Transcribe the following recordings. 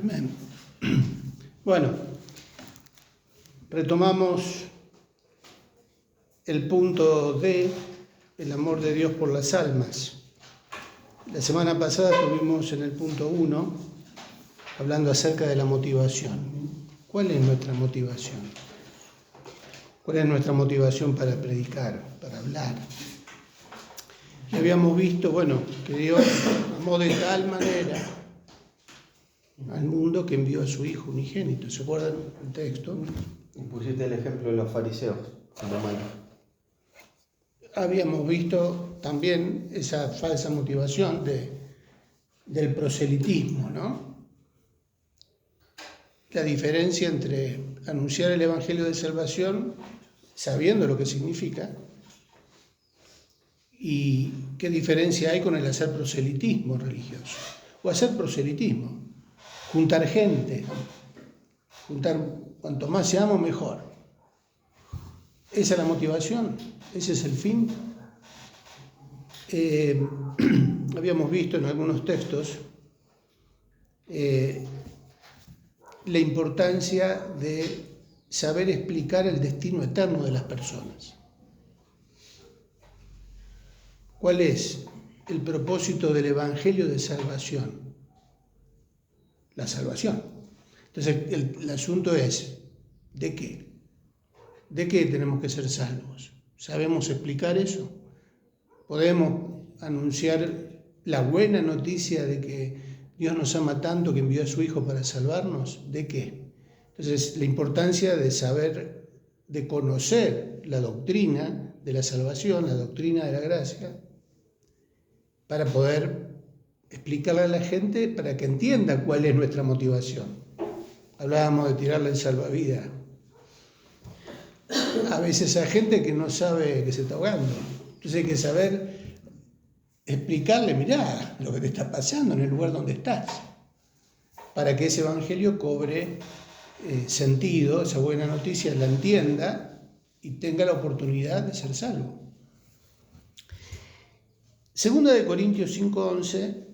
Amén. Bueno, retomamos el punto D, el amor de Dios por las almas. La semana pasada estuvimos en el punto 1, hablando acerca de la motivación. ¿Cuál es nuestra motivación? ¿Cuál es nuestra motivación para predicar, para hablar? Y habíamos visto, que Dios amó de tal manera al mundo que envió a su Hijo unigénito. ¿Se acuerdan el texto? Y pusiste el ejemplo de los fariseos romanos. Habíamos visto también esa falsa motivación del proselitismo, ¿no? La diferencia entre anunciar el Evangelio de Salvación sabiendo lo que significa y qué diferencia hay con el hacer proselitismo religioso. O hacer proselitismo, juntar gente, cuanto más seamos mejor. Esa es la motivación, ese es el fin. Habíamos visto en algunos textos la importancia de saber explicar el destino eterno de las personas. ¿Cuál es el propósito del Evangelio de salvación? La salvación. Entonces, el asunto es, ¿de qué? ¿De qué tenemos que ser salvos? ¿Sabemos explicar eso? ¿Podemos anunciar la buena noticia de que Dios nos ama tanto que envió a su Hijo para salvarnos? ¿De qué? Entonces, la importancia de saber, de conocer la doctrina de la salvación, la doctrina de la gracia, para poder explicarle a la gente, para que entienda cuál es nuestra motivación. Hablábamos de tirarle el salvavidas. A veces hay gente que no sabe que se está ahogando. Entonces hay que saber explicarle, mirá lo que te está pasando en el lugar donde estás, para que ese evangelio cobre sentido, esa buena noticia la entienda y tenga la oportunidad de ser salvo. Segunda de Corintios 5:11,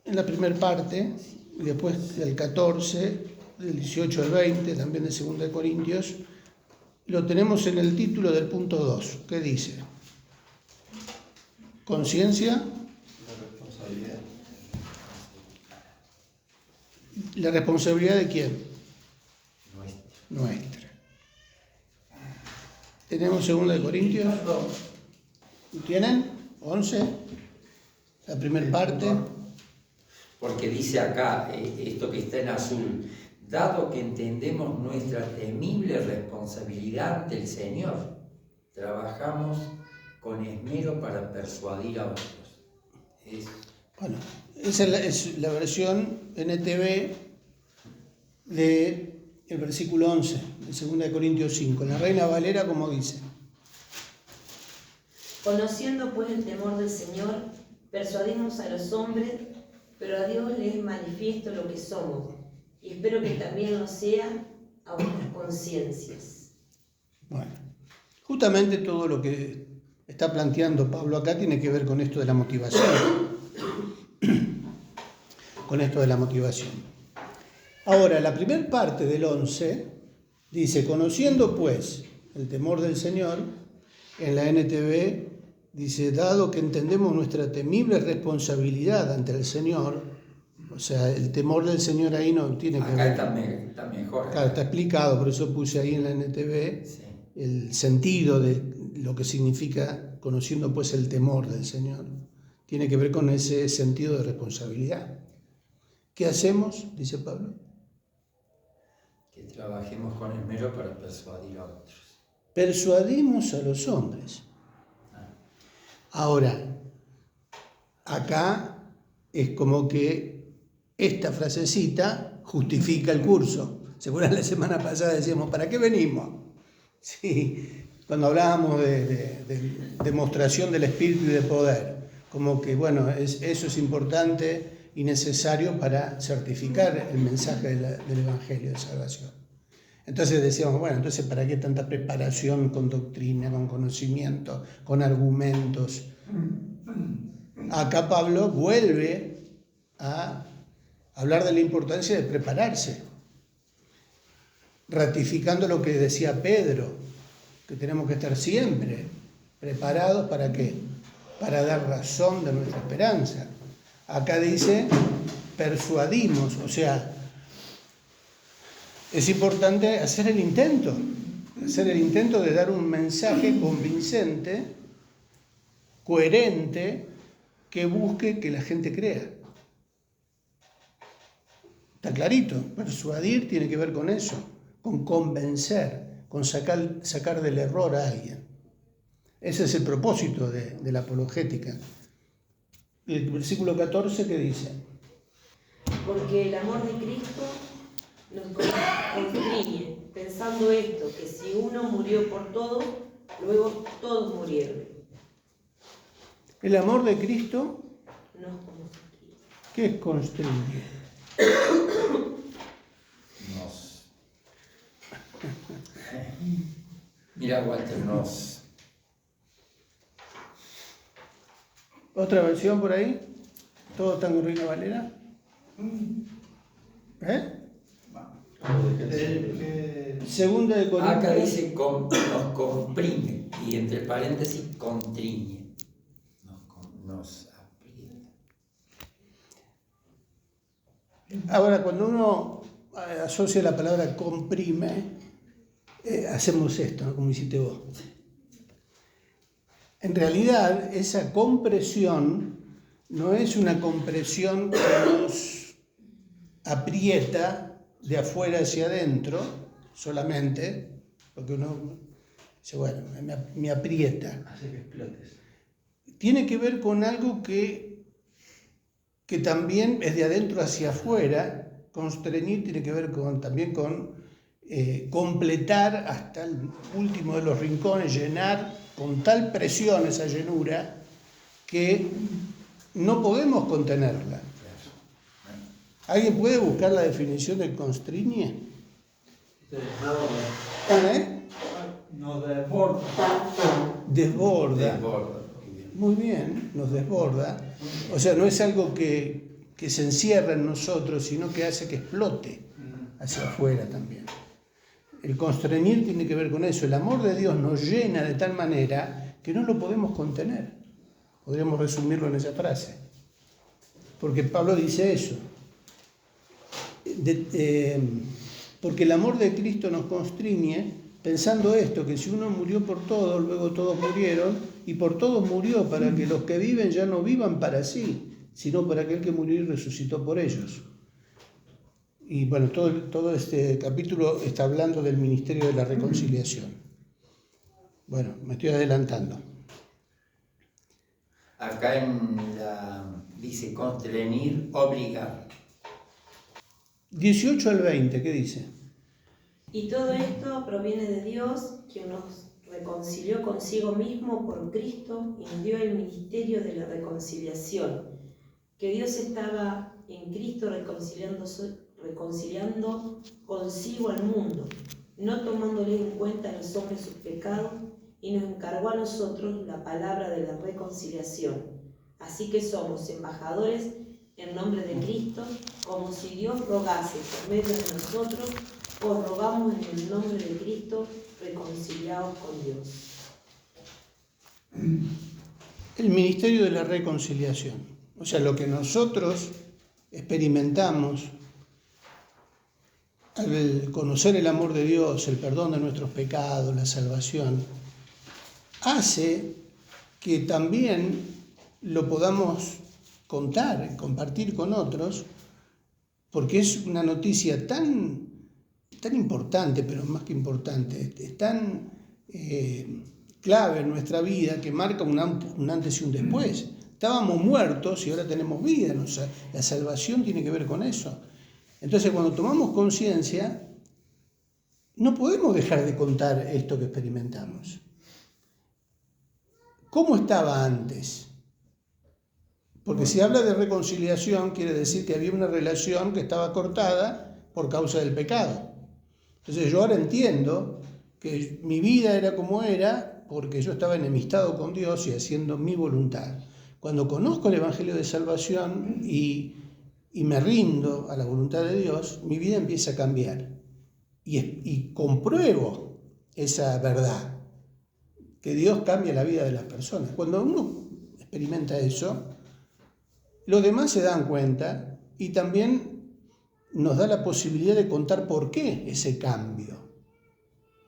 en la primera parte, y después del 14, del 18 al 20, también de Segunda de Corintios, lo tenemos en el título del punto 2, que dice: conciencia, La responsabilidad. ¿la responsabilidad de quién? Nuestra. Tenemos Segunda de Corintios, ¿tienen? 11, la primera parte. Porque dice acá, esto que está en azul, dado que entendemos nuestra temible responsabilidad ante el Señor, trabajamos con esmero para persuadir a otros. Bueno, esa es la versión NTV del versículo 11, de 2 Corintios 5. En la Reina Valera, como dice: conociendo pues el temor del Señor, persuadimos a los hombres, pero a Dios le es manifiesto lo que somos, y espero que también lo sea a vuestras conciencias. Bueno, justamente todo lo que está planteando Pablo acá tiene que ver con esto de la motivación. Con esto de la motivación. Ahora, la primera parte del 11 dice: conociendo pues el temor del Señor. En la NTV dice: dado que entendemos nuestra temible responsabilidad ante el Señor. O sea, el temor del Señor ahí no tiene que ver. Acá está mejor. Claro, está explicado, por eso puse ahí en la NTV sí, el sentido de lo que significa conociendo pues el temor del Señor. Tiene que ver con ese sentido de responsabilidad. ¿Qué hacemos? Dice Pablo. que trabajemos con esmero para persuadir a otros. Persuadimos a los hombres. Ahora, acá es como que esta frasecita justifica el curso. ¿Se acuerdan? La semana pasada decíamos: ¿para qué venimos? Sí, cuando hablábamos de demostración del Espíritu y de poder, como que eso es importante y necesario para certificar el mensaje del Evangelio de salvación. Entonces decíamos, entonces ¿para qué tanta preparación con doctrina, con conocimiento, con argumentos? Acá Pablo vuelve a hablar de la importancia de prepararse, ratificando lo que decía Pedro, que tenemos que estar siempre preparados ¿para qué? Para dar razón de nuestra esperanza. Acá dice, persuadimos, o sea, es importante hacer el intento de dar un mensaje convincente, coherente, que busque que la gente crea. Está clarito, persuadir tiene que ver con eso, con convencer, con sacar del error a alguien. Ese es el propósito de la apologética. El versículo 14, ¿qué dice? Porque el amor de Cristo nos constriñe, pensando esto, que si uno murió por todos, luego todos murieron. El amor de Cristo, Nos constriñe. ¿qué es constriñe? Mira, Walter, ¿Otra versión por ahí? ¿Todo está en Reina Valera? Segunda de Corintios. acá dice nos comprime y entre paréntesis constriñe. Nos aprieta. Ahora, cuando uno asocia la palabra comprime, hacemos esto, ¿no? Como hiciste vos. En realidad, esa compresión no es una compresión que nos aprieta de afuera hacia adentro solamente, porque uno dice, bueno, me aprieta. Hace que explotes. Tiene que ver con algo que también es de adentro hacia afuera. Constreñir tiene que ver también con completar hasta el último de los rincones, llenar con tal presión esa llenura que no podemos contenerla. ¿Alguien puede buscar la definición de constriñe? Nos desborda. Desborda. Desborda. Muy bien, nos desborda. O sea, no es algo que se encierra en nosotros, sino que hace que explote hacia afuera también. El constreñir tiene que ver con eso. El amor de Dios nos llena de tal manera que no lo podemos contener. Podríamos resumirlo en esa frase. Porque Pablo dice eso. Porque el amor de Cristo nos constriñe pensando esto, que si uno murió por todos, luego todos murieron, y por todos murió para que los que viven ya no vivan para sí, sino para aquel que murió y resucitó por ellos. Y bueno, todo este capítulo está hablando del ministerio de la reconciliación. Bueno, me estoy adelantando. Acá dice constreñir, obligar. 18 al 20, ¿qué dice? Y todo esto proviene de Dios, quien nos reconcilió consigo mismo por Cristo y nos dio el ministerio de la reconciliación. Que Dios estaba en Cristo reconciliando consigo al mundo, no tomándole en cuenta a los hombres sus pecados, y nos encargó a nosotros la palabra de la reconciliación. Así que somos embajadores en nombre de Cristo, como si Dios rogase por medio de nosotros. Os rogamos en el nombre de Cristo, reconciliados con Dios. El ministerio de la reconciliación. O sea, lo que nosotros experimentamos al conocer el amor de Dios, el perdón de nuestros pecados, la salvación, hace que también lo podamos contar, compartir con otros, porque es una noticia tan importante, pero más que importante, es tan clave en nuestra vida que marca un antes y un después. Estábamos muertos y ahora tenemos vida, ¿no? O sea, la salvación tiene que ver con eso. Entonces, cuando tomamos conciencia, no podemos dejar de contar esto que experimentamos. ¿Cómo estaba antes? Porque si habla de reconciliación, quiere decir que había una relación que estaba cortada por causa del pecado. Entonces yo ahora entiendo que mi vida era como era porque yo estaba enemistado con Dios y haciendo mi voluntad. Cuando conozco el Evangelio de Salvación y y me rindo a la voluntad de Dios, mi vida empieza a cambiar. Y compruebo esa verdad, que Dios cambia la vida de las personas. Cuando uno experimenta eso, los demás se dan cuenta y también nos da la posibilidad de contar por qué ese cambio.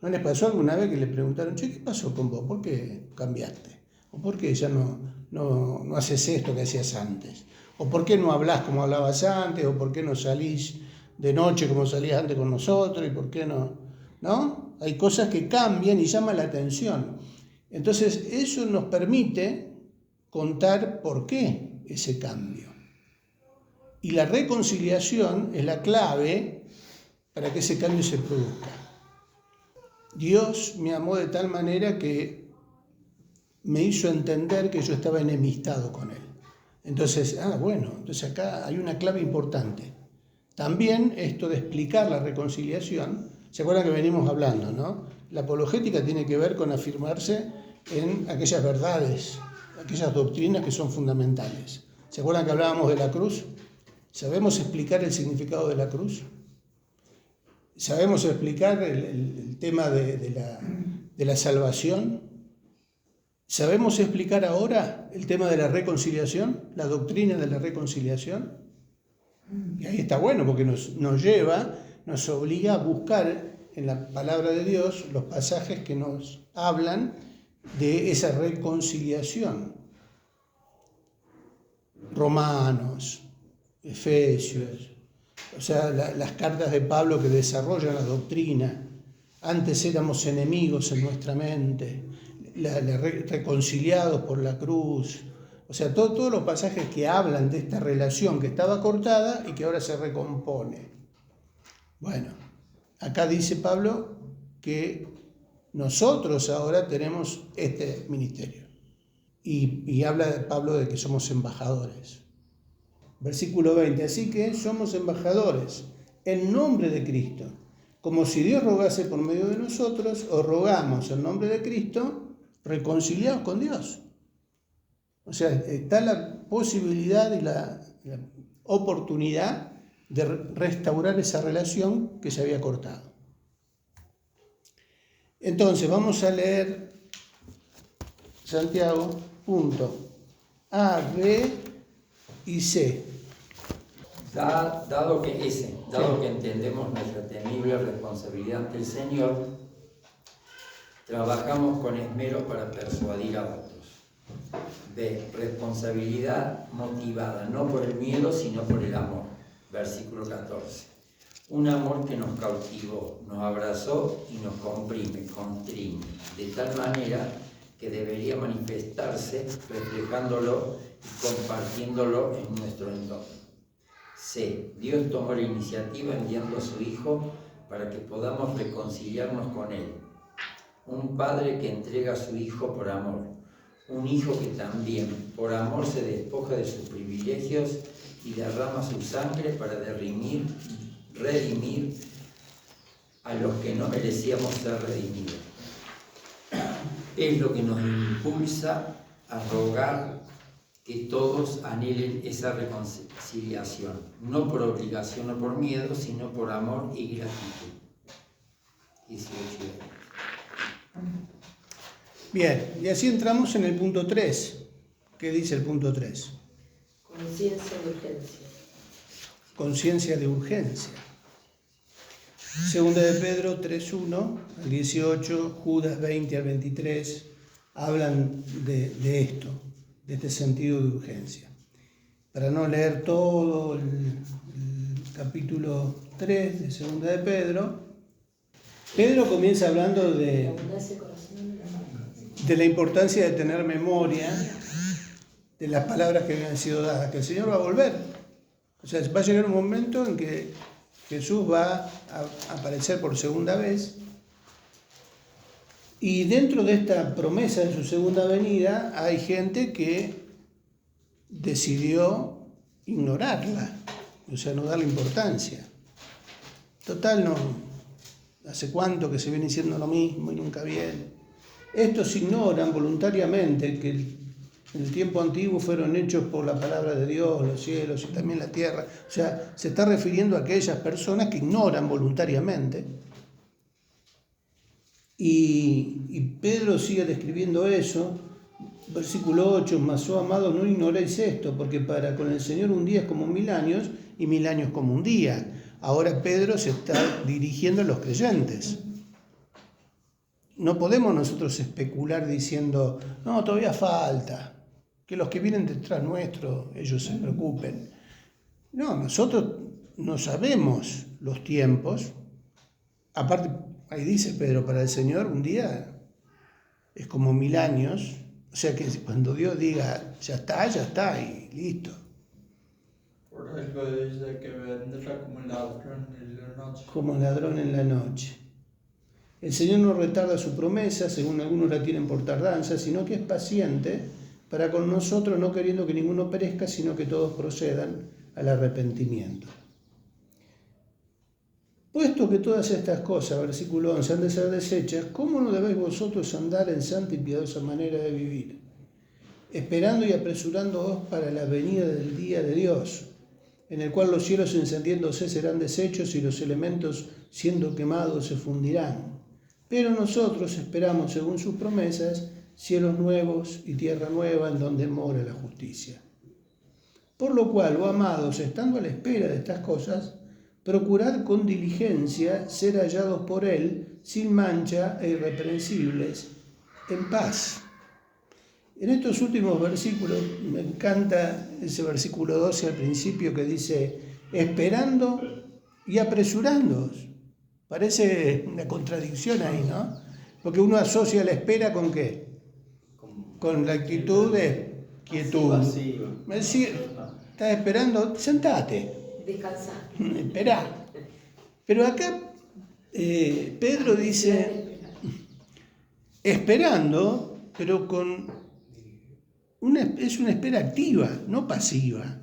¿No les pasó alguna vez que le preguntaron, che, ¿qué pasó con vos? ¿Por qué cambiaste? ¿O por qué ya no haces esto que hacías antes? ¿O por qué no hablás como hablabas antes? ¿O por qué no salís de noche como salías antes con nosotros? ¿Y por qué no? ¿No? Hay cosas que cambian y llaman la atención. Entonces, eso nos permite contar por qué ese cambio. Y la reconciliación es la clave para que ese cambio se produzca. Dios me amó de tal manera que me hizo entender que yo estaba enemistado con Él. Entonces, entonces acá hay una clave importante. También esto de explicar la reconciliación, ¿se acuerdan que venimos hablando, no? La apologética tiene que ver con afirmarse en aquellas verdades, aquellas doctrinas que son fundamentales. ¿Se acuerdan que hablábamos de la cruz? ¿Sabemos explicar el significado de la cruz? ¿Sabemos explicar el tema de la salvación? ¿Sabemos explicar ahora el tema de la reconciliación, la doctrina de la reconciliación? Y ahí está bueno porque nos obliga a buscar en la palabra de Dios los pasajes que nos hablan de esa reconciliación. Romanos, Efesios, o sea, las cartas de Pablo que desarrollan la doctrina. Antes éramos enemigos en nuestra mente, reconciliados por la cruz. O sea, todos los pasajes que hablan de esta relación que estaba cortada y que ahora se recompone. Bueno, acá dice Pablo que nosotros ahora tenemos este ministerio. Y habla de Pablo de que somos embajadores. Versículo 20, así que somos embajadores en nombre de Cristo. Como si Dios rogase por medio de nosotros, os rogamos en nombre de Cristo, reconciliados con Dios. O sea, está la posibilidad y la oportunidad de restaurar esa relación que se había cortado. Entonces, vamos a leer Santiago, punto A, B y C. Dado que entendemos nuestra temible responsabilidad ante el Señor, trabajamos con esmero para persuadir a otros. B. Responsabilidad motivada no por el miedo, sino por el amor. Versículo 14. Un amor que nos cautivó, nos abrazó y nos comprime, constriñe, de tal manera que debería manifestarse reflejándolo y compartiéndolo en nuestro entorno. C. Dios tomó la iniciativa enviando a su Hijo para que podamos reconciliarnos con Él. Un padre que entrega a su Hijo por amor. Un Hijo que también por amor se despoja de sus privilegios y derrama su sangre para redimir a los que no merecíamos ser redimidos. Es lo que nos impulsa a rogar que todos anhelen esa reconciliación, no por obligación o por miedo, sino por amor y gratitud. 18. Bien, y así entramos en el punto 3. ¿Qué dice el punto 3? Conciencia de urgencia. Conciencia de urgencia. Segunda de Pedro 3:1 al 18, Judas 20 al 23, hablan de esto, de este sentido de urgencia. Para no leer todo el capítulo 3 de Segunda de Pedro, Pedro comienza hablando de la importancia de tener memoria de las palabras que habían sido dadas, que el Señor va a volver. O sea, va a llegar un momento en que Jesús va a aparecer por segunda vez, y dentro de esta promesa de su segunda venida hay gente que decidió ignorarla, o sea, no darle importancia. Total, no, hace cuánto que se viene diciendo lo mismo y nunca viene. Estos ignoran voluntariamente que En el tiempo antiguo fueron hechos por la palabra de Dios, los cielos y también la tierra. O sea, se está refiriendo a aquellas personas que ignoran voluntariamente. Y Pedro sigue describiendo eso. Versículo 8, mas oh amados, no ignoréis esto, porque para con el Señor un día es como 1000 años y 1000 años como un día. Ahora Pedro se está dirigiendo a los creyentes. No podemos nosotros especular diciendo, no, todavía falta, que los que vienen detrás nuestro, ellos se preocupen. No, nosotros no sabemos los tiempos. Aparte, ahí dice Pedro, para el Señor un día es como 1000 años. O sea que cuando Dios diga, ya está y listo. Por algo dice que vendrá como ladrón en la noche. Como ladrón en la noche. El Señor no retarda su promesa, según algunos la tienen por tardanza, sino que es paciente para con nosotros, no queriendo que ninguno perezca, sino que todos procedan al arrepentimiento. Puesto que todas estas cosas, versículo 11, han de ser desechas, ¿cómo no debéis vosotros andar en santa y piadosa manera de vivir? Esperando y apresurándoos para la venida del día de Dios, en el cual los cielos encendiéndose serán deshechos y los elementos siendo quemados se fundirán. Pero nosotros esperamos, según sus promesas, cielos nuevos y tierra nueva en donde mora la justicia. Por lo cual, oh amados, estando a la espera de estas cosas, procurad con diligencia ser hallados por Él sin mancha e irreprensibles, en paz. En estos últimos versículos me encanta ese versículo 12 al principio que dice, esperando y apresurándoos. Parece una contradicción ahí, ¿no? Porque uno asocia la espera con ¿qué? Con la actitud de quietud. Es decir, estás esperando, sentate. Descansar. Esperá. Pero acá Pedro dice, esperando, pero es una espera activa, no pasiva.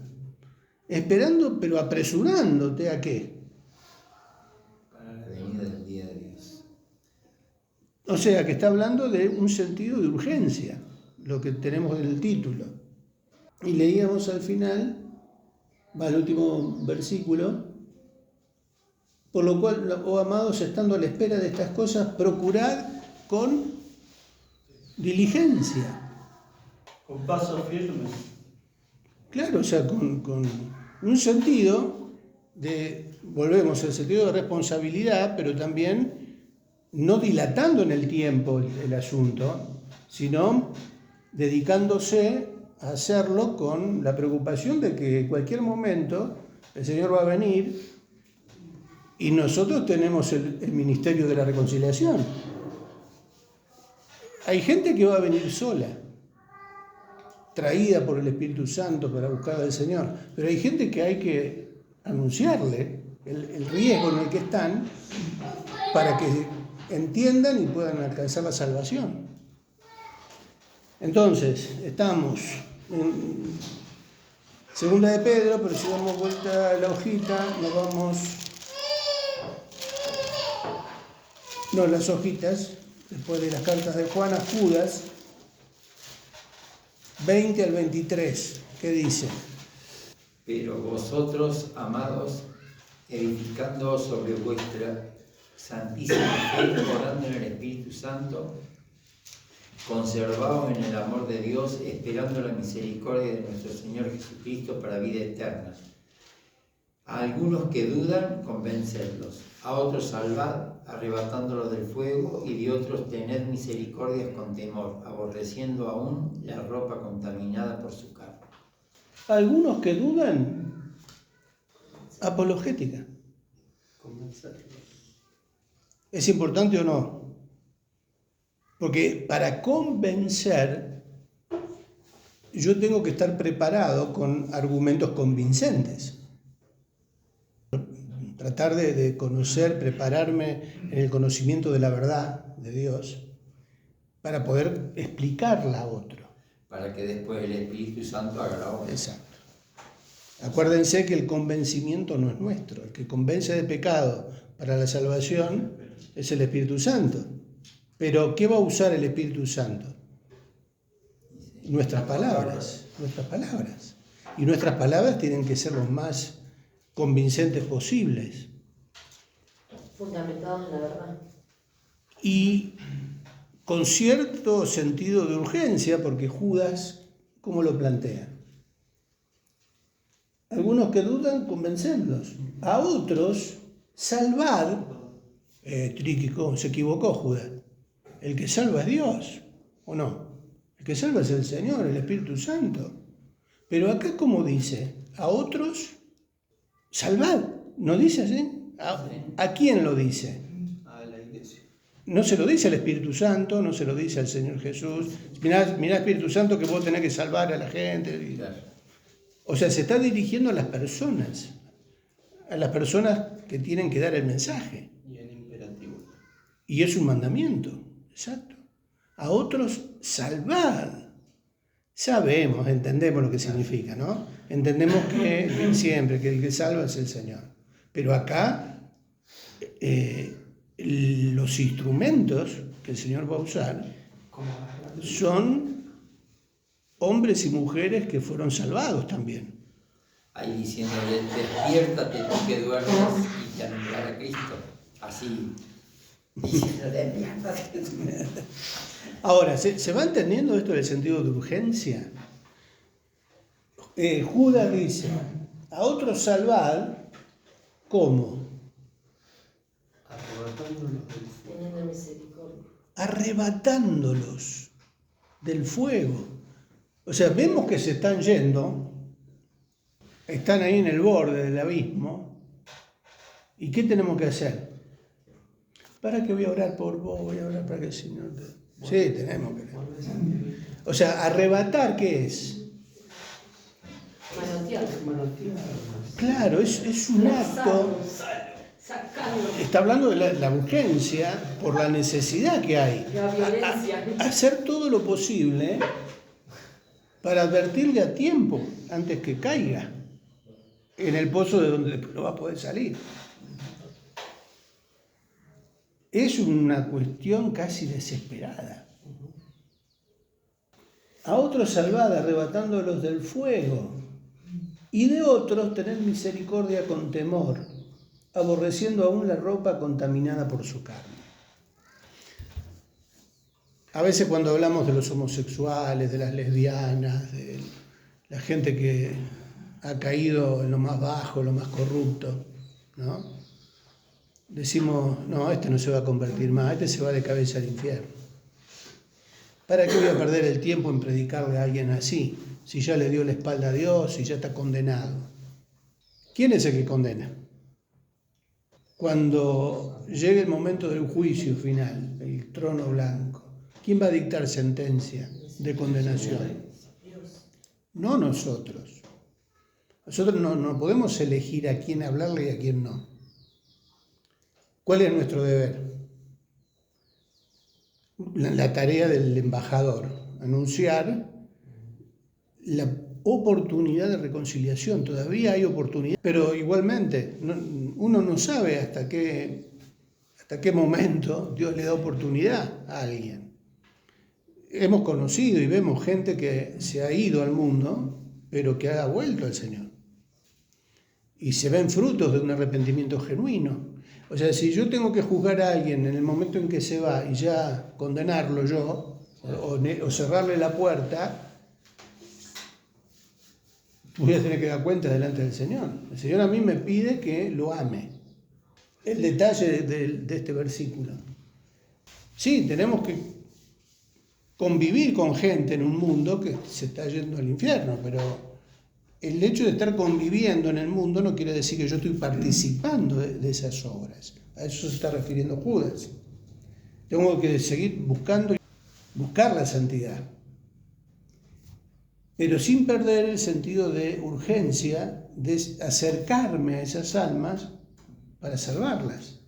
Esperando, pero apresurándote ¿a qué? Para la venida del día de Dios. O sea, que está hablando de un sentido de urgencia, lo que tenemos en el título. Y leíamos al final, va el último versículo, por lo cual, oh amados, estando a la espera de estas cosas, procurad con diligencia. Con paso firme. Claro, o sea, con un sentido de, volvemos al sentido de responsabilidad, pero también no dilatando en el tiempo el asunto, sino dedicándose a hacerlo con la preocupación de que en cualquier momento el Señor va a venir y nosotros tenemos el ministerio de la reconciliación. Hay gente que va a venir sola, traída por el Espíritu Santo para buscar al Señor, pero hay gente que hay que anunciarle el riesgo en el que están para que entiendan y puedan alcanzar la salvación. Entonces, estamos en segunda de Pedro, pero si damos vuelta a la hojita, nos vamos... No, las hojitas, después de las cartas de Juan a Judas, 20 al 23, ¿qué dice? Pero vosotros, amados, edificando sobre vuestra santísima fe, orando en el Espíritu Santo, conservaos en el amor de Dios, esperando la misericordia de nuestro Señor Jesucristo para vida eterna. A algunos que dudan, convencedlos. A otros salvad, arrebatándolos del fuego, y de otros tened misericordia con temor, aborreciendo aún la ropa contaminada por su carne. Algunos que dudan, apologética. ¿Es importante o no? Porque para convencer, yo tengo que estar preparado con argumentos convincentes. Tratar de conocer, prepararme en el conocimiento de la verdad de Dios para poder explicarla a otro. Para que después el Espíritu Santo haga la obra. Exacto. Acuérdense que el convencimiento no es nuestro. El que convence de pecado para la salvación es el Espíritu Santo. Pero, ¿qué va a usar el Espíritu Santo? nuestras palabras. Y nuestras palabras tienen que ser lo más convincentes posibles. Fundamentados en la verdad. Y con cierto sentido de urgencia, porque Judas, ¿cómo lo plantea? Algunos que dudan, convencerlos. A otros, salvad. Tríquico, se equivocó Judas. El que salva es Dios, ¿o no? El que salva es el Señor, el Espíritu Santo. Pero acá, ¿cómo dice? A otros, salvad. ¿No dice así? ¿A quién lo dice? A la iglesia. No se lo dice al Espíritu Santo, no se lo dice al Señor Jesús. Mirá, Espíritu Santo, que vos tenés que salvar a la gente. O sea, se está dirigiendo a las personas que tienen que dar el mensaje. Y en imperativo. Y es un mandamiento, exacto. A otros, salvad. Sabemos, entendemos lo que significa, ¿no? Entendemos que siempre, que el que salva es el Señor. Pero acá, los instrumentos que el Señor va a usar son hombres y mujeres que fueron salvados también. Ahí diciéndole, despiértate tú que duermes y te alumbrará Cristo. Así, diciéndole, despiértate. Ahora, ¿se va entendiendo esto del sentido de urgencia? Judas dice, a otros salvad, ¿cómo? Arrebatándolos del fuego. Teniendo misericordia. Arrebatándolos del fuego. O sea, vemos que se están yendo, están ahí en el borde del abismo, ¿y qué tenemos que hacer? ¿Para qué voy a orar por vos? Voy a orar para que el Señor te... Sí, tenemos que orar. O sea, arrebatar, ¿qué es? Manotear. Claro, es un acto... Sacarlo. Está hablando de la urgencia por la necesidad que hay. La violencia. Hacer todo lo posible para advertirle a tiempo antes que caiga en el pozo de donde no va a poder salir. Es una cuestión casi desesperada. A otros salvad arrebatándolos del fuego, y de otros tener misericordia con temor, aborreciendo aún la ropa contaminada por su carne. A veces cuando hablamos de los homosexuales, de las lesbianas, de la gente que ha caído en lo más bajo, en lo más corrupto, ¿no? Decimos, no, este no se va a convertir más, este se va de cabeza al infierno. ¿Para qué voy a perder el tiempo en predicarle a alguien así? Si ya le dio la espalda a Dios, si ya está condenado. ¿Quién es el que condena? Cuando llegue el momento del juicio final, el trono blanco, ¿quién va a dictar sentencia de condenación? No nosotros. Nosotros no podemos elegir a quién hablarle y a quién no. ¿Cuál es nuestro deber? La tarea del embajador, anunciar la oportunidad de reconciliación. Todavía hay oportunidad, pero igualmente uno no sabe hasta qué momento Dios le da oportunidad a alguien. Hemos conocido y vemos gente que se ha ido al mundo, pero que ha vuelto al Señor. Y se ven frutos de un arrepentimiento genuino. O sea, si yo tengo que juzgar a alguien en el momento en que se va y ya condenarlo yo, o cerrarle la puerta, voy a tener que dar cuenta delante del Señor. El Señor a mí me pide que lo ame. El detalle de este versículo. Sí, tenemos que convivir con gente en un mundo que se está yendo al infierno, pero el hecho de estar conviviendo en el mundo no quiere decir que yo estoy participando de esas obras. A eso se está refiriendo Judas. Tengo que seguir buscar la santidad, pero sin perder el sentido de urgencia de acercarme a esas almas para salvarlas.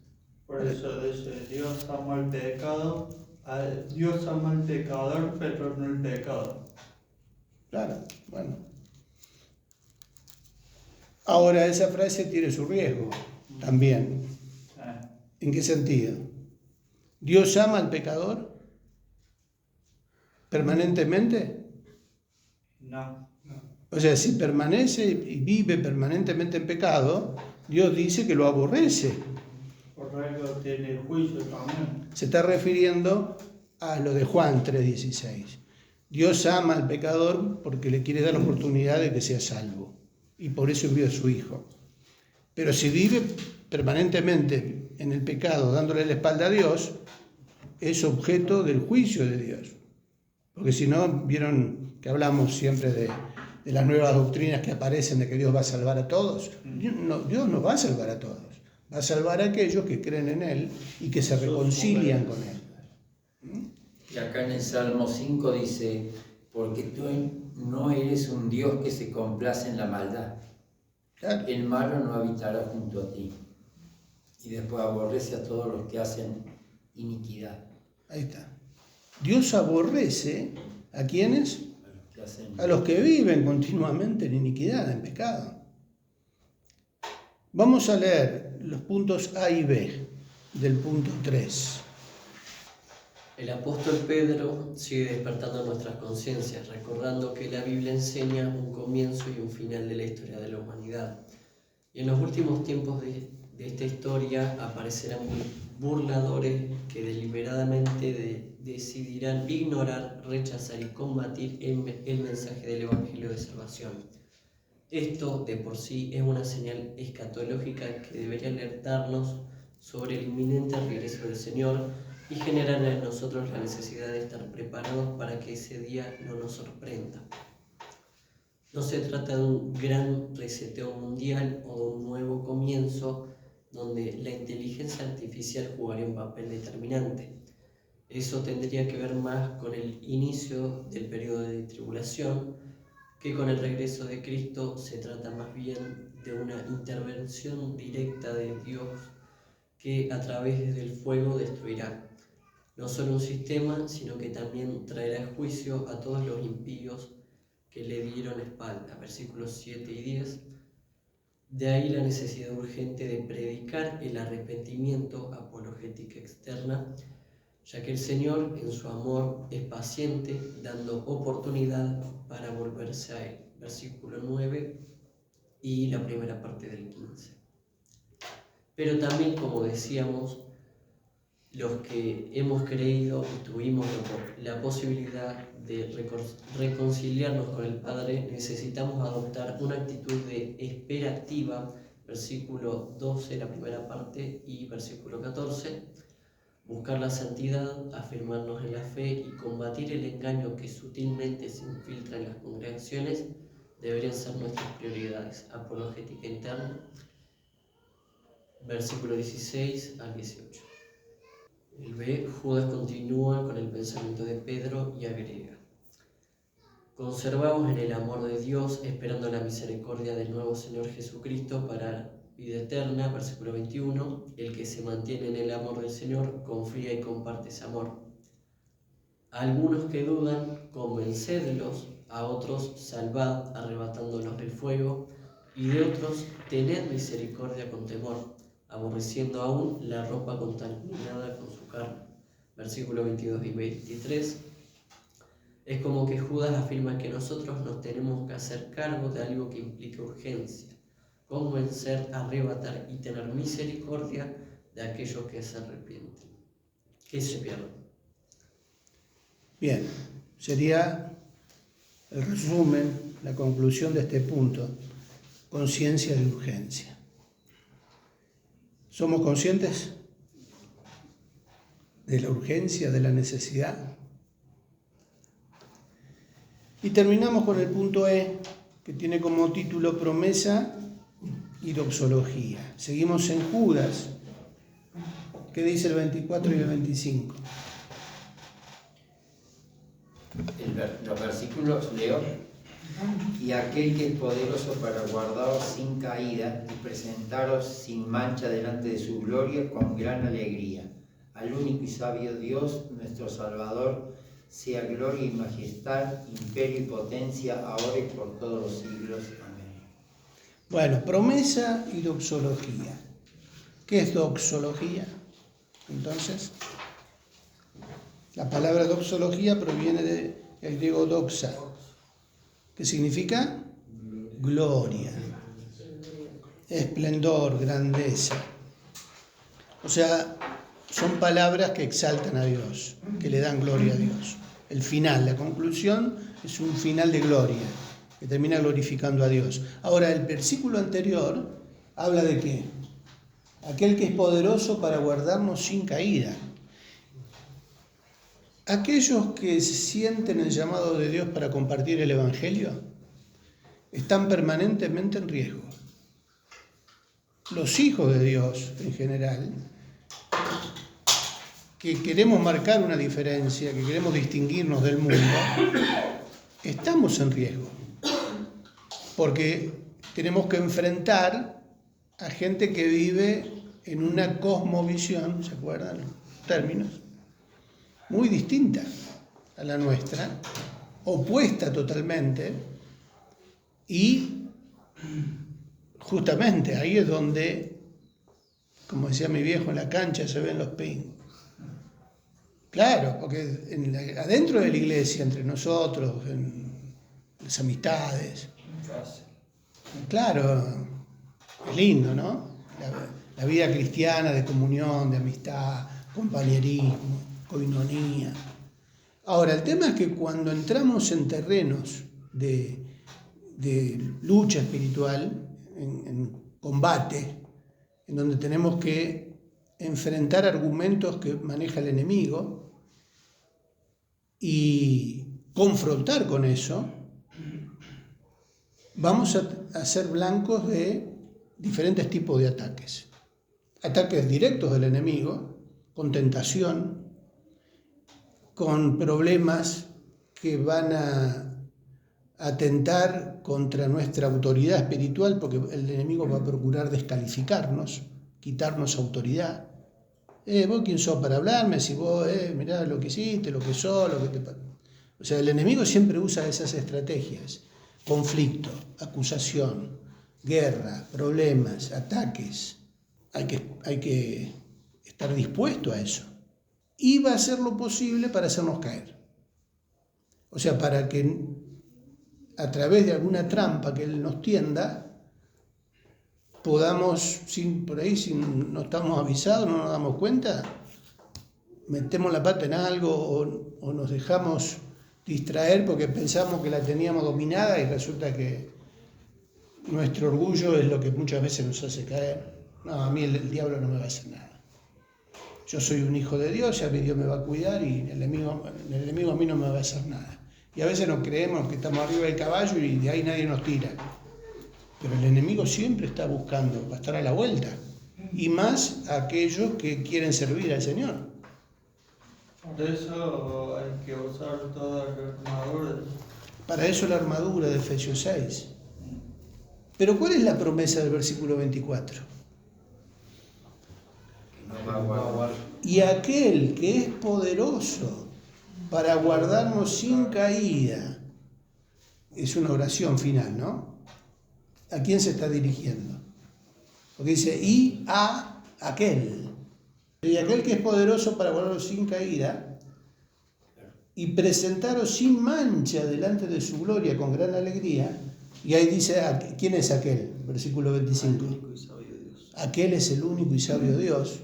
Por eso dice, Dios ama al pecador, pero no el pecado. Claro, bueno. Ahora, esa frase tiene su riesgo también. ¿En qué sentido? ¿Dios ama al pecador permanentemente? No. O sea, si permanece y vive permanentemente en pecado, Dios dice que lo aborrece. Por algo tiene juicio también. Se está refiriendo a lo de Juan 3:16. Dios ama al pecador porque le quiere dar la oportunidad de que sea salvo. Y por eso envió a su Hijo. Pero si vive permanentemente en el pecado, dándole la espalda a Dios, es objeto del juicio de Dios. Porque si no, vieron que hablamos siempre de las nuevas doctrinas que aparecen de que Dios va a salvar a todos. Dios no va a salvar a todos. Va a salvar a aquellos que creen en Él y que se reconcilian con Él. Y acá en el Salmo 5 dice, porque tú no eres un Dios que se complace en la maldad. Claro. El malo no habitará junto a ti. Y después aborrece a todos los que hacen iniquidad. Ahí está. Dios aborrece ¿a quiénes? A los que hacen A los que viven continuamente en iniquidad, en pecado. Vamos a leer los puntos A y B del punto 3. El apóstol Pedro sigue despertando nuestras conciencias, recordando que la Biblia enseña un comienzo y un final de la historia de la humanidad. Y en los últimos tiempos de esta historia aparecerán burladores que deliberadamente decidirán ignorar, rechazar y combatir el mensaje del Evangelio de salvación. Esto de por sí es una señal escatológica que debería alertarnos sobre el inminente regreso del Señor y generar en nosotros la necesidad de estar preparados para que ese día no nos sorprenda. No se trata de un gran reseteo mundial o de un nuevo comienzo donde la inteligencia artificial jugaría un papel determinante. Eso tendría que ver más con el inicio del periodo de tribulación que con el regreso de Cristo. Se trata más bien de una intervención directa de Dios que a través del fuego destruirá no solo un sistema, sino que también traerá juicio a todos los impíos que le dieron espalda. Versículos 7 y 10. De ahí la necesidad urgente de predicar el arrepentimiento, apologética externa, ya que el Señor en su amor es paciente, dando oportunidad para volverse a Él. Versículo 9 y la primera parte del 15. Pero también, como decíamos, los que hemos creído y tuvimos la posibilidad de reconciliarnos con el Padre, necesitamos adoptar una actitud de espera activa, versículo 12, la primera parte, y versículo 14, buscar la santidad, afirmarnos en la fe y combatir el engaño que sutilmente se infiltra en las congregaciones, deberían ser nuestras prioridades. Apologética interna, versículo 16 al 18. El B, Judas continúa con el pensamiento de Pedro y agrega: conservamos en el amor de Dios, esperando la misericordia del nuevo Señor Jesucristo para vida eterna. Versículo 21, el que se mantiene en el amor del Señor confía y comparte ese amor. A algunos que dudan, convencedlos; a otros salvad, arrebatándolos del fuego; y de otros tened misericordia con temor, aborreciendo aún la ropa contaminada con su carne. Versículos 22 y 23. Es como que Judas afirma que nosotros nos tenemos que hacer cargo de algo que implica urgencia: convencer, arrebatar y tener misericordia de aquellos que se arrepienten, que se pierden. Bien, sería el resumen, la conclusión de este punto: conciencia de urgencia. ¿Somos conscientes de la urgencia, de la necesidad? Y terminamos con el punto E, que tiene como título promesa y doxología. Seguimos en Judas. ¿Qué dice el 24 y el 25? Los versículos leo: y aquel que es poderoso para guardaros sin caída y presentaros sin mancha delante de su gloria con gran alegría. Al único y sabio Dios, nuestro Salvador, sea gloria y majestad, imperio y potencia, ahora y por todos los siglos. Amén. Bueno, promesa y doxología. ¿Qué es doxología? Entonces, la palabra doxología proviene del griego doxa, que significa gloria, esplendor, grandeza. O sea, son palabras que exaltan a Dios, que le dan gloria a Dios. El final, la conclusión, es un final de gloria, que termina glorificando a Dios. Ahora, el versículo anterior habla de qué? Aquel que es poderoso para guardarnos sin caída. Aquellos que sienten el llamado de Dios para compartir el Evangelio están permanentemente en riesgo. Los hijos de Dios, en general, que queremos marcar una diferencia, que queremos distinguirnos del mundo, estamos en riesgo. Porque tenemos que enfrentar a gente que vive en una cosmovisión, ¿se acuerdan los términos? Muy distinta a la nuestra, opuesta totalmente, y justamente ahí es donde, como decía mi viejo, en la cancha se ven los ping. Claro, porque adentro de la iglesia, entre nosotros, en las amistades, claro, es lindo, ¿no? La vida cristiana de comunión, de amistad, compañerismo, coinonía. Ahora, el tema es que cuando entramos en terrenos de lucha espiritual, en combate, en donde tenemos que enfrentar argumentos que maneja el enemigo y confrontar con eso, vamos a ser blancos de diferentes tipos de ataques. Ataques directos del enemigo, con tentación, con problemas que van a atentar contra nuestra autoridad espiritual, porque el enemigo va a procurar descalificarnos, quitarnos autoridad. ¿Vos quién sos para hablarme? Si vos, mirá lo que hiciste, lo que sos, lo que te... O sea, el enemigo siempre usa esas estrategias. Conflicto, acusación, guerra, problemas, ataques. Hay que estar dispuesto a eso. Y va a hacer lo posible para hacernos caer. O sea, para que a través de alguna trampa que él nos tienda, podamos, si no estamos avisados, no nos damos cuenta, metemos la pata en algo o nos dejamos distraer porque pensamos que la teníamos dominada y resulta que nuestro orgullo es lo que muchas veces nos hace caer. No, a mí el diablo no me va a hacer nada. Yo soy un hijo de Dios, ya mi Dios me va a cuidar y el enemigo a mí no me va a hacer nada. Y a veces nos creemos que estamos arriba del caballo y de ahí nadie nos tira. Pero el enemigo siempre está buscando, va a estar a la vuelta. Y más aquellos que quieren servir al Señor. Por eso hay que usar toda la armadura. Para eso la armadura de Efesios 6. Pero ¿cuál es la promesa del versículo 24? Y aquel que es poderoso para guardarnos sin caída. Es una oración final, ¿no? ¿A quién se está dirigiendo? Porque dice, y a aquel. Y aquel que es poderoso para guardarnos sin caída y presentaros sin mancha delante de su gloria con gran alegría. Y ahí dice, ¿quién es aquel? Versículo 25. Aquel es el único y sabio Dios.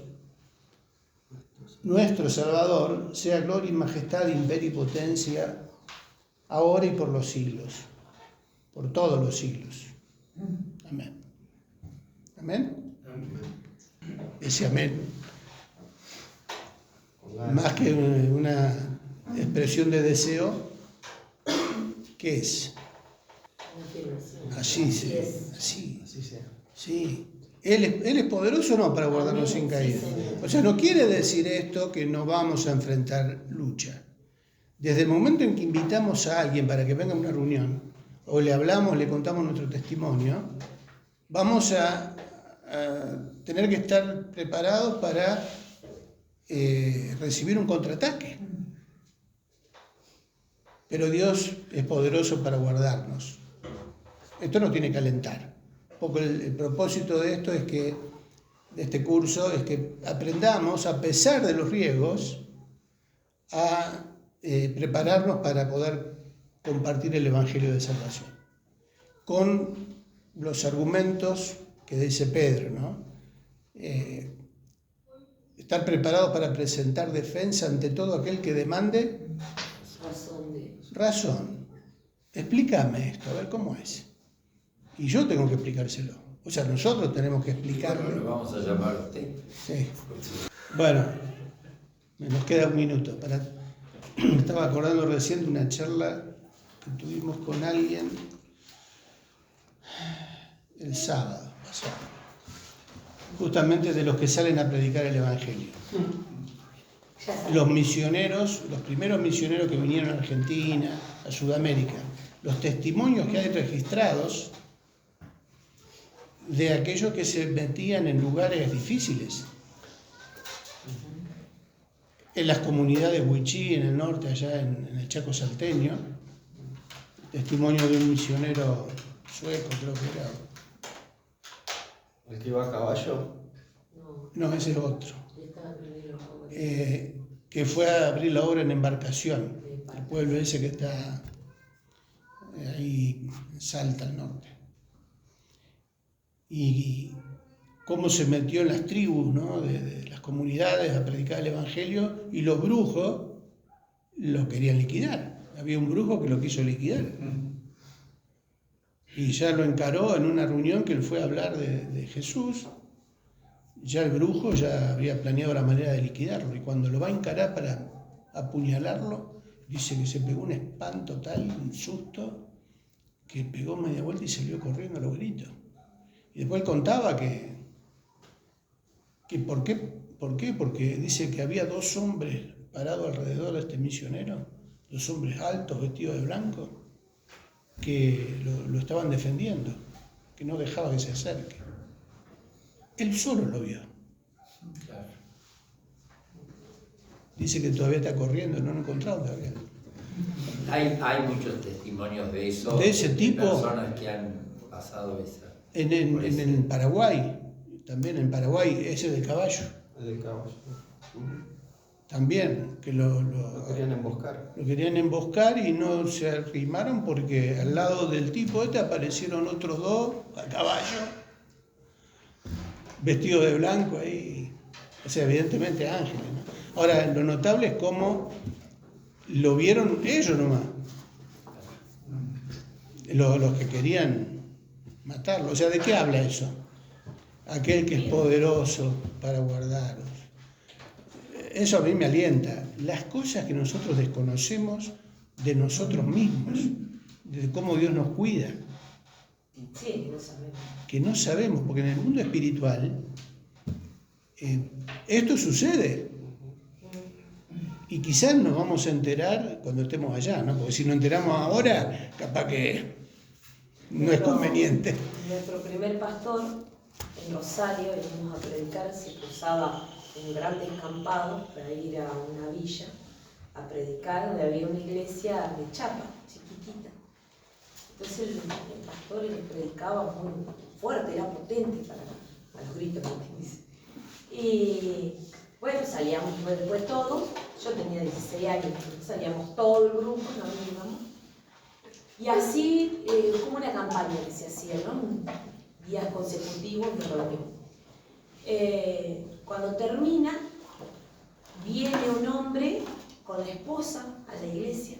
Nuestro Salvador, sea gloria y majestad, imperio y potencia, ahora y por los siglos, por todos los siglos. Amén. ¿Amén? Ese amén, más que una expresión de deseo, ¿qué es? Así sea. Sí. ¿Él es poderoso o no para guardarnos sin caída? O sea, no quiere decir esto que no vamos a enfrentar lucha. Desde el momento en que invitamos a alguien para que venga a una reunión, o le hablamos, le contamos nuestro testimonio, vamos a tener que estar preparados para recibir un contraataque. Pero Dios es poderoso para guardarnos. Esto nos tiene que alentar. Porque el propósito de esto es que, de este curso, es que aprendamos, a pesar de los riesgos, a prepararnos para poder compartir el Evangelio de salvación. Con los argumentos que dice Pedro, ¿no? Estar preparados para presentar defensa ante todo aquel que demande razón. Explícame esto, a ver cómo es. Y yo tengo que explicárselo. O sea, nosotros tenemos que explicarlo. Bueno, lo vamos a llamar a usted. Sí. Bueno, nos queda un minuto. Me estaba acordando recién de una charla que tuvimos con alguien el sábado pasado, justamente de los que salen a predicar el Evangelio. Los misioneros, los primeros misioneros que vinieron a Argentina, a Sudamérica, los testimonios que hay registrados de aquellos que se metían en lugares difíciles. En las comunidades Huichí, en el norte, allá en el Chaco salteño, testimonio de un misionero sueco, creo que era. ¿El que iba a caballo? No, ese es otro. Que fue a abrir la obra en Embarcación, el pueblo ese que está ahí en Salta, al norte. Y cómo se metió en las tribus, ¿no? de las comunidades a predicar el Evangelio, y los brujos lo querían liquidar. Había un brujo que lo quiso liquidar. Y ya lo encaró en una reunión que él fue a hablar de Jesús. Ya el brujo ya había planeado la manera de liquidarlo. Y cuando lo va a encarar para apuñalarlo, dice que se pegó un espanto tal, un susto, que pegó media vuelta y salió corriendo a los gritos. Y después él contaba que ¿por qué? Porque dice que había 2 hombres parados alrededor de este misionero, 2 hombres altos, vestidos de blanco, que lo estaban defendiendo, que no dejaba que se acerque. Él solo lo vio. Claro. Dice que todavía está corriendo, no lo he encontrado todavía. Hay muchos testimonios de eso. De ese tipo. Personas que han pasado esa. En el Paraguay, también en Paraguay, ese de caballo, El del caballo. también, que lo querían emboscar. Lo querían emboscar y no se arrimaron porque al lado del tipo este aparecieron otros 2 a caballo, vestidos de blanco ahí, o sea, evidentemente ángeles, ¿no? Ahora, lo notable es cómo lo vieron ellos nomás, los que querían matarlo. O sea, ¿de qué habla eso? Aquel que es poderoso para guardaros. Eso a mí me alienta. Las cosas que nosotros desconocemos de nosotros mismos, de cómo Dios nos cuida. Sí, no sabemos. Que no sabemos, porque en el mundo espiritual esto sucede. Y quizás nos vamos a enterar cuando estemos allá, ¿no? Porque si nos enteramos ahora, capaz que no es conveniente. Nuestro primer pastor en Rosario, íbamos a predicar, se cruzaba un gran descampado para ir a una villa a predicar, donde había una iglesia de chapa, chiquitita. Entonces el pastor le predicaba muy fuerte, era potente para los gritos, ¿no? Y bueno, salíamos después todos, yo tenía 16 años, salíamos todo el grupo, nos íbamos. Y así, como una campaña que se hacía, ¿no? Días consecutivos de reunión. Cuando termina, viene un hombre con la esposa a la iglesia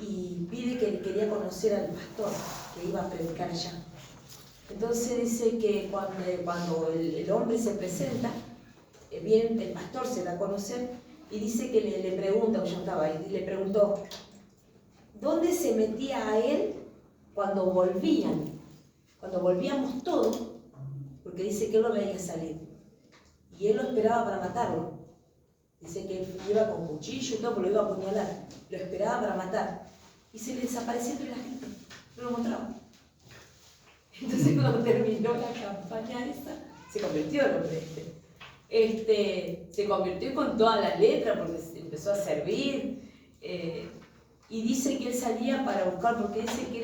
y pide que quería conocer al pastor que iba a predicar allá. Entonces dice que cuando el hombre se presenta, viene el pastor, se da a conocer y dice que le pregunta, yo estaba ahí, y le preguntó ¿dónde se metía a él cuando volvíamos todos? Porque dice que él lo veía salir y él lo esperaba para matarlo. Dice que él iba con cuchillo y todo, pero lo iba a apuñalar, lo esperaba para matar y se le desapareció entre la gente, no lo encontraba. Entonces cuando terminó la campaña esa, se convirtió el hombre se convirtió con todas las letras porque se empezó a servir y dice que él salía para buscar porque dice que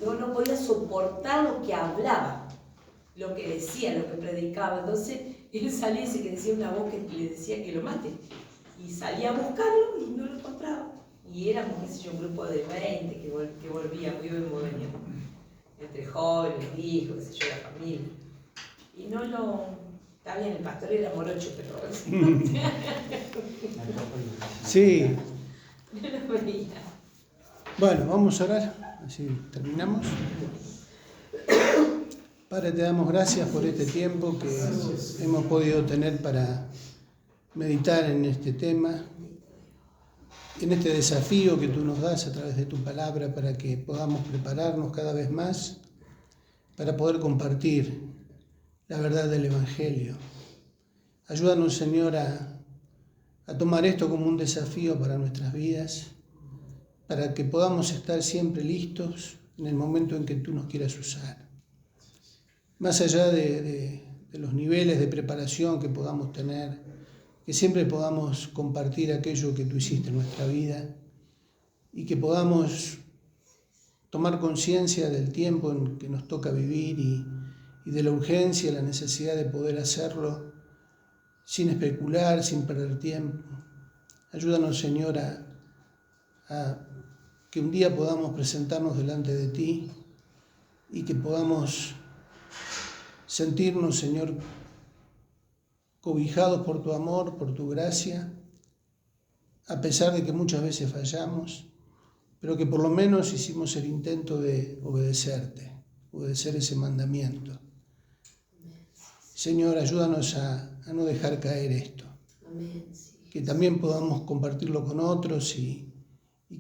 no podía soportar lo que hablaba, lo que decía, lo que predicaba. Entonces él salía y dice que decía una voz que le decía que lo mate y salía a buscarlo y no lo encontraba. Y éramos, qué sé yo, un grupo de 20 que volvíamos, íbamos entre jóvenes, hijos, qué sé yo, la familia. Y no lo... Está bien, el pastor era morocho, pero... Sí. No lo veía. Bueno, vamos a orar, así terminamos. Padre, te damos gracias por este tiempo que hemos podido tener para meditar en este tema, en este desafío que tú nos das a través de tu palabra para que podamos prepararnos cada vez más para poder compartir la verdad del Evangelio. Ayúdanos, Señor, a tomar esto como un desafío para nuestras vidas, para que podamos estar siempre listos en el momento en que tú nos quieras usar. Más allá de los niveles de preparación que podamos tener, que siempre podamos compartir aquello que tú hiciste en nuestra vida y que podamos tomar conciencia del tiempo en que nos toca vivir y de la urgencia, la necesidad de poder hacerlo sin especular, sin perder tiempo. Ayúdanos, Señor, a que un día podamos presentarnos delante de ti y que podamos sentirnos, Señor, cobijados por tu amor, por tu gracia, a pesar de que muchas veces fallamos, pero que por lo menos hicimos el intento de obedecerte, obedecer ese mandamiento. Señor, ayúdanos a no dejar caer esto, que también podamos compartirlo con otros y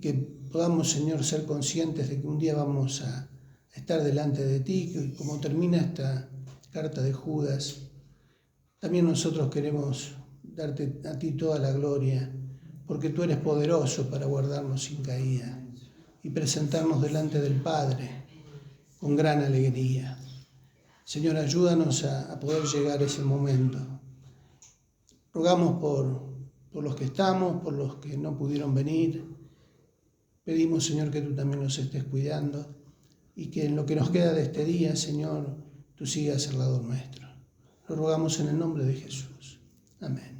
que podamos, Señor, ser conscientes de que un día vamos a estar delante de ti, que como termina esta carta de Judas, también nosotros queremos darte a ti toda la gloria, porque tú eres poderoso para guardarnos sin caída y presentarnos delante del Padre con gran alegría. Señor, ayúdanos a poder llegar a ese momento. Rogamos por los que estamos, por los que no pudieron venir. Pedimos, Señor, que tú también los estés cuidando y que en lo que nos queda de este día, Señor, tú sigas al lado nuestro. Lo rogamos en el nombre de Jesús. Amén.